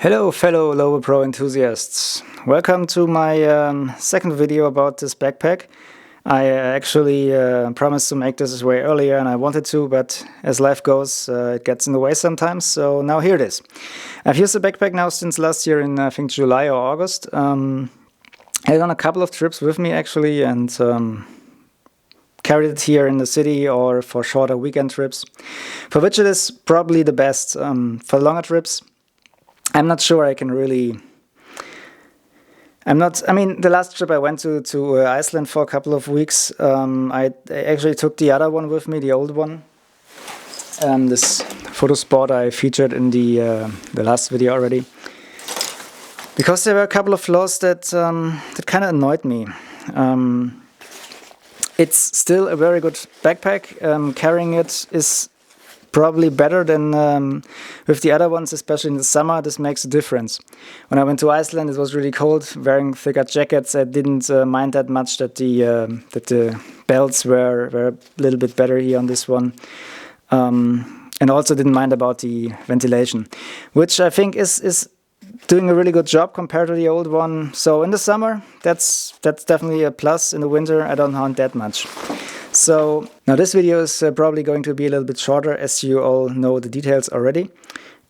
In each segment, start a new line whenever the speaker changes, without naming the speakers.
Hello fellow LowePro enthusiasts, welcome to my second video about this backpack. I actually promised to make this way earlier and I wanted to, but as life goes it gets in the way sometimes, so now here it is. I've used the backpack now since last year in I think July or August. I had on a couple of trips with me actually and carried it here in the city or for shorter weekend trips, for which it is probably the best. For longer trips I'm not sure I can really... I mean, the last trip I went to Iceland for a couple of weeks, I actually took the other one with me, the old one. This Photo Sport I featured in the last video already. Because there were a couple of flaws that kind of annoyed me. It's still a very good backpack. Carrying it is probably better than with the other ones, especially in the summer. This makes a difference. When I went to Iceland, it was really cold. Wearing thicker jackets, I didn't mind that much that the belts were a little bit better here on this one, and also didn't mind about the ventilation, which I think is doing a really good job compared to the old one. So in the summer, that's definitely a plus. In the winter, I don't mind that much. So now this video is probably going to be a little bit shorter, as you all know the details already.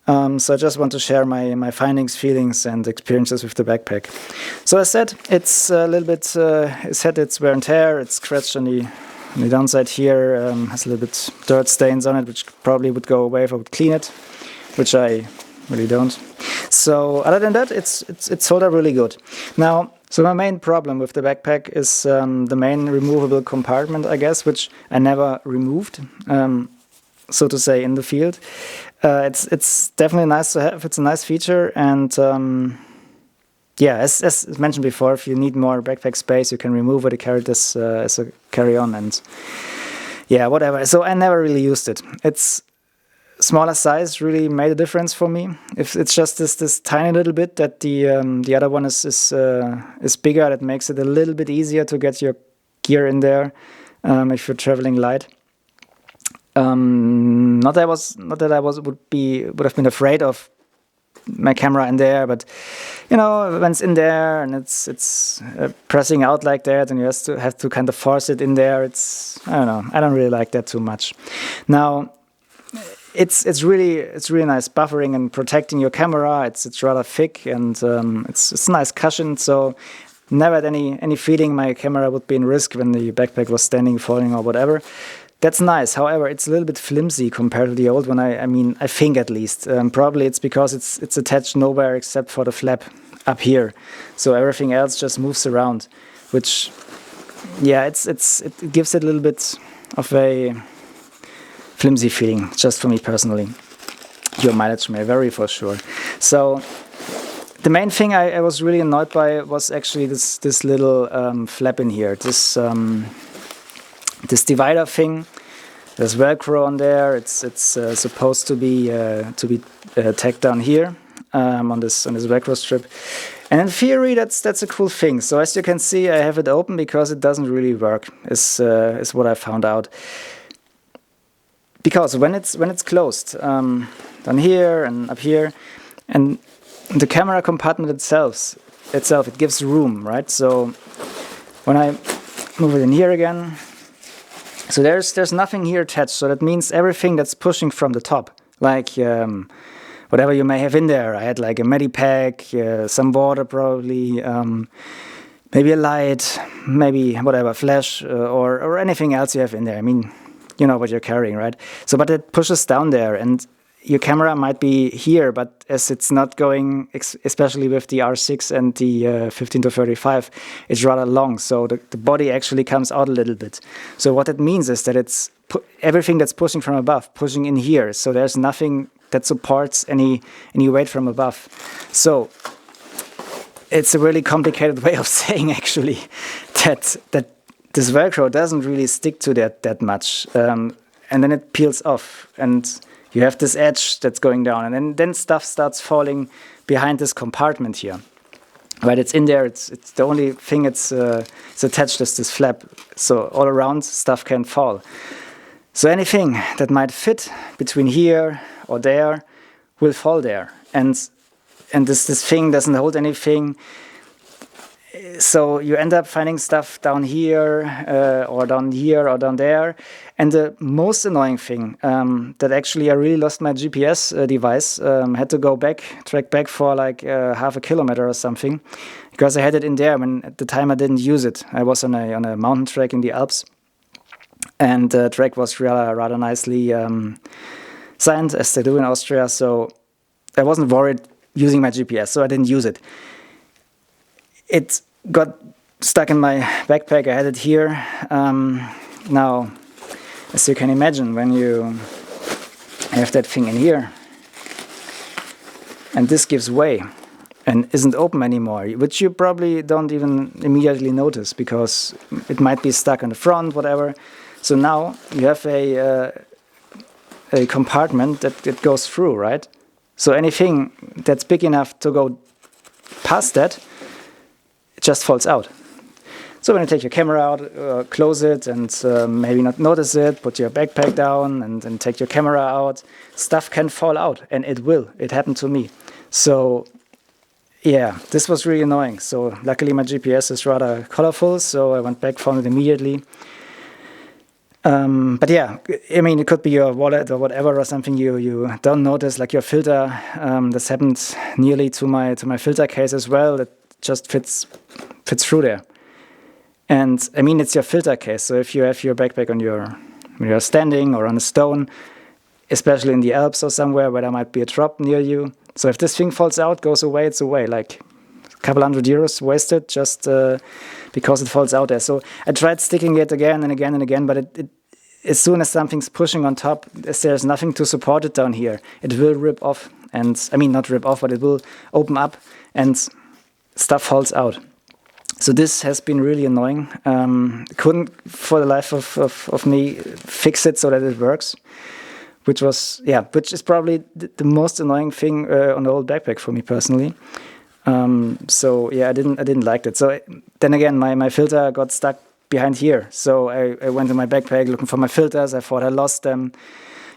So I just want to share my findings, feelings and experiences with the backpack. So as said, it's a little bit, it's had its wear and tear, it's scratched on the downside here, has a little bit dirt stains on it, which probably would go away if I would clean it, which I really don't. So other than that, it's held up really good. Now, so my main problem with the backpack is the main removable compartment, I guess, which I never removed, so to say, in the field. It's definitely nice to have. It's a nice feature, and yeah, as mentioned before, if you need more backpack space, you can remove it and carry this as a carry-on, and yeah, whatever. So I never really used it. It's smaller size really made a difference for me. If it's just this tiny little bit that the other one is bigger, that makes it a little bit easier to get your gear in there if you're traveling light. Not that I would have been afraid of my camera in there, but you know, when it's in there and it's pressing out like that, and you have to kind of force it in there. I don't know. I don't really like that too much. Now, It's really nice buffering and protecting your camera. It's rather thick and it's a nice cushion. So never had any feeling my camera would be in risk when the backpack was standing, falling or whatever. That's nice. However, it's a little bit flimsy compared to the old one. I mean, I think at least. Probably it's because it's attached nowhere except for the flap up here. So everything else just moves around, which yeah, it gives it a little bit of a flimsy feeling, just for me personally. Your mileage may vary for sure. So the main thing I was really annoyed by was actually this little flap in here. This divider thing. There's Velcro on there. It's supposed to be tacked down here on this Velcro strip. And in theory, that's a cool thing. So as you can see, I have it open because it doesn't really work. Is what I found out. Because when it's closed, down here and up here, and the camera compartment itself, it gives room, right? So when I move it in here again, so there's nothing here attached. So that means everything that's pushing from the top, like whatever you may have in there. I had like a Medipack, some water probably, maybe a light, maybe whatever, flash, or anything else you have in there. I mean, you know what you're carrying, right? So, but it pushes down there, and your camera might be here, but as it's not going, especially with the R6 and the 15 to 35, it's rather long, so the body actually comes out a little bit. So what it means is that it's everything that's pushing from above, pushing in here, so there's nothing that supports any weight from above. So it's a really complicated way of saying actually that this Velcro doesn't really stick to that much, and then it peels off, and you have this edge that's going down, and then stuff starts falling behind this compartment here. Right, it's in there. It's the only thing it's attached is this flap, so all around stuff can fall. So anything that might fit between here or there will fall there, and and this thing doesn't hold anything. So you end up finding stuff down here, or down here, or down there. And the most annoying thing, that actually I really lost my GPS device, had to go back, track back for like half a kilometer or something, because I had it in there when at the time I didn't use it. I was on a mountain trek in the Alps, and the track was rather nicely signed, as they do in Austria. So I wasn't worried using my GPS, so I didn't use it. It got stuck in my backpack. I had it here. Now, as you can imagine, when you have that thing in here, and this gives way and isn't open anymore, which you probably don't even immediately notice because it might be stuck in the front, whatever. So now you have a compartment that goes through, right? So anything that's big enough to go past that, it just falls out. So when you take your camera out, close it and maybe not notice it, put your backpack down and take your camera out, stuff can fall out, and it will. It happened to me. So yeah, this was really annoying. So luckily my GPS is rather colorful, so I went back, found it immediately. But yeah, I mean, it could be your wallet or whatever, or something you don't notice, like your filter. This happened nearly to my filter case as well. That just fits through there. And I mean, it's your filter case. So if you have your backpack when you're standing or on a stone, especially in the Alps or somewhere where there might be a drop near you. So if this thing falls out, goes away, it's away. Like a couple €100 wasted just because it falls out there. So I tried sticking it again and again and again, but it as soon as something's pushing on top, as there's nothing to support it down here, it will rip off. And I mean, not rip off, but it will open up and stuff falls out. So this has been really annoying. Couldn't, for the life of me, fix it so that it works, which is probably the most annoying thing on the whole backpack for me personally. So yeah, I didn't like it. So then again, my filter got stuck behind here. So I went in my backpack looking for my filters. I thought I lost them.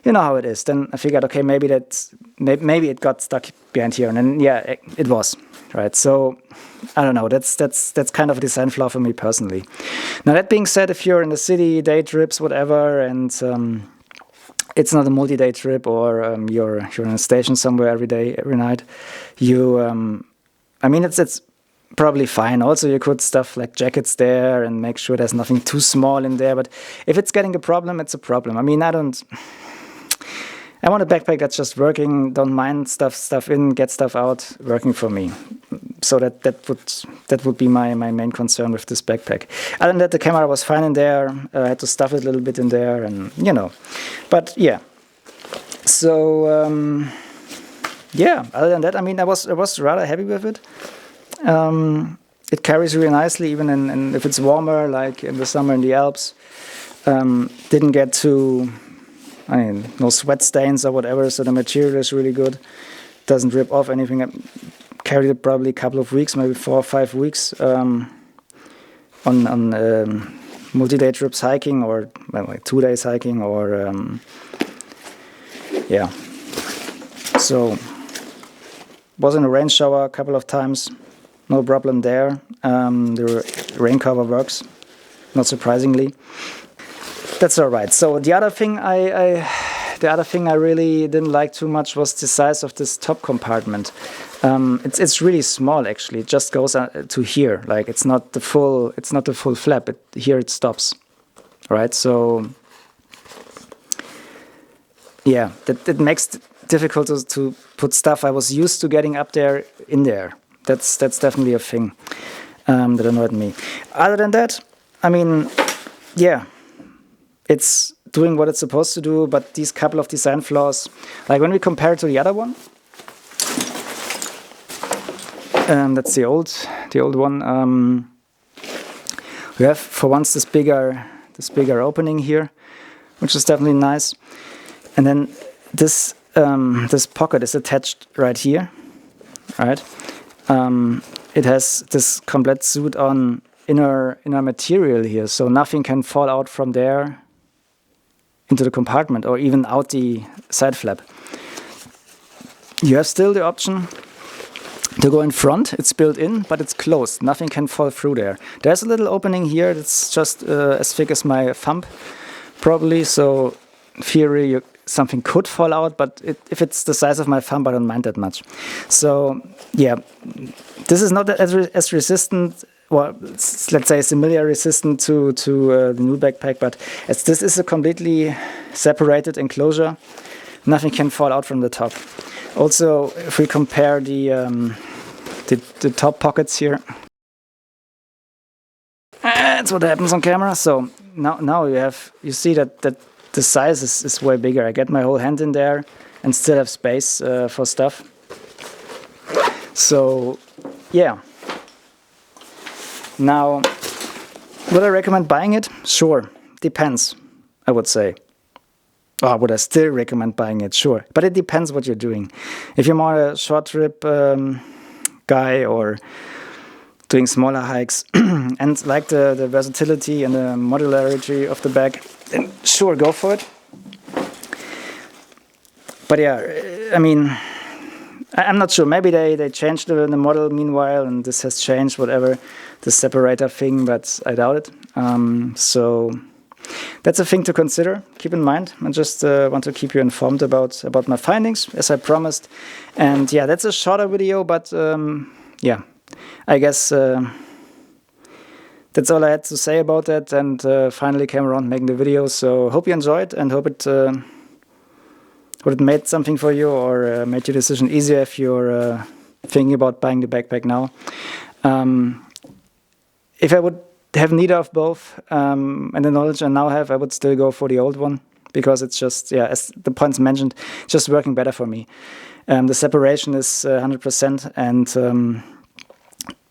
You know how it is. Then I figured, okay, maybe it got stuck behind here, and then yeah, it was, right? So I don't know. That's kind of a design flaw for me personally. Now that being said, if you're in the city, day trips, whatever, and it's not a multi-day trip, or you're in a station somewhere every day, every night, I mean, it's probably fine. Also, you could stuff like jackets there and make sure there's nothing too small in there. But if it's getting a problem, it's a problem. I mean, I want a backpack that's just working, don't mind stuff in, get stuff out, working for me. So that would be my main concern with this backpack. Other than that, the camera was fine in there. I had to stuff it a little bit in there, and But yeah. So yeah. Other than that, I mean, I was rather happy with it. It carries really nicely, even in if it's warmer, like in the summer in the Alps. Didn't get too. I mean, no sweat stains or whatever, so the material is really good. Doesn't rip off anything. I carried it probably a couple of weeks, maybe 4 or 5 weeks, on multi-day trips hiking, or like 2 days hiking, or yeah. So was in a rain shower a couple of times, no problem there. The rain cover works, not surprisingly. That's all right. So the other thing I really didn't like too much was the size of this top compartment. It's really small actually. It just goes to here. Like it's not the full flap. Here it stops. Right. So yeah, that makes it difficult to put stuff I was used to getting up there in there. That's definitely a thing that annoyed me. Other than that, I mean, yeah. It's doing what it's supposed to do, but these couple of design flaws, like when we compare it to the other one, that's the old one. We have for once this bigger opening here, which is definitely nice, and then this pocket is attached right here, right? It has this complete suit on inner material here, so nothing can fall out from there into the compartment or even out the side flap. You have still the option to go in front. It's built in, but it's closed. Nothing can fall through there. There's a little opening here that's just as thick as my thumb, probably. So in theory, something could fall out, but if it's the size of my thumb, I don't mind that much. So yeah, this is not as resistant, well, let's say similar resistant to the new backpack, but as this is a completely separated enclosure, nothing can fall out from the top. Also, if we compare the top pockets here, that's what happens on camera. So now you see that the size is way bigger. I get my whole hand in there and still have space for stuff. So yeah. Now, would I recommend buying it? Sure, depends, I would say. Or would I still recommend buying it? Sure, but it depends what you're doing. If you're more a short trip guy or doing smaller hikes and like the versatility and the modularity of the bag, then sure, go for it. But yeah, I mean, I'm not sure. Maybe they changed the model meanwhile, and this has changed, whatever, the separator thing, but I doubt it. So that's a thing to consider. Keep in mind. I just want to keep you informed about my findings, as I promised. And yeah, that's a shorter video, but yeah, I guess that's all I had to say about that. And finally came around making the video. So hope you enjoyed, and hope it made something for you, or made your decision easier if you're thinking about buying the backpack now. If I would have neither of both, and the knowledge I now have, I would still go for the old one, because it's just, yeah, as the points mentioned, just working better for me. The separation is 100%, and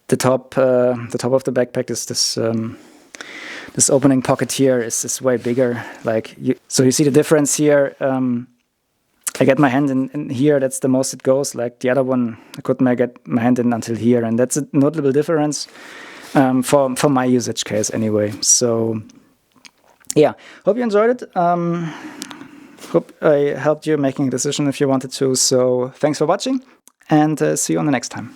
the top of the backpack is this opening pocket here is way bigger. So you see the difference here. I get my hand in here, that's the most it goes. Like the other one, I couldn't get my hand in until here, and that's a notable difference for my usage case anyway. So yeah, hope you enjoyed it. Hope I helped you making a decision if you wanted to. So thanks for watching, and see you on the next time.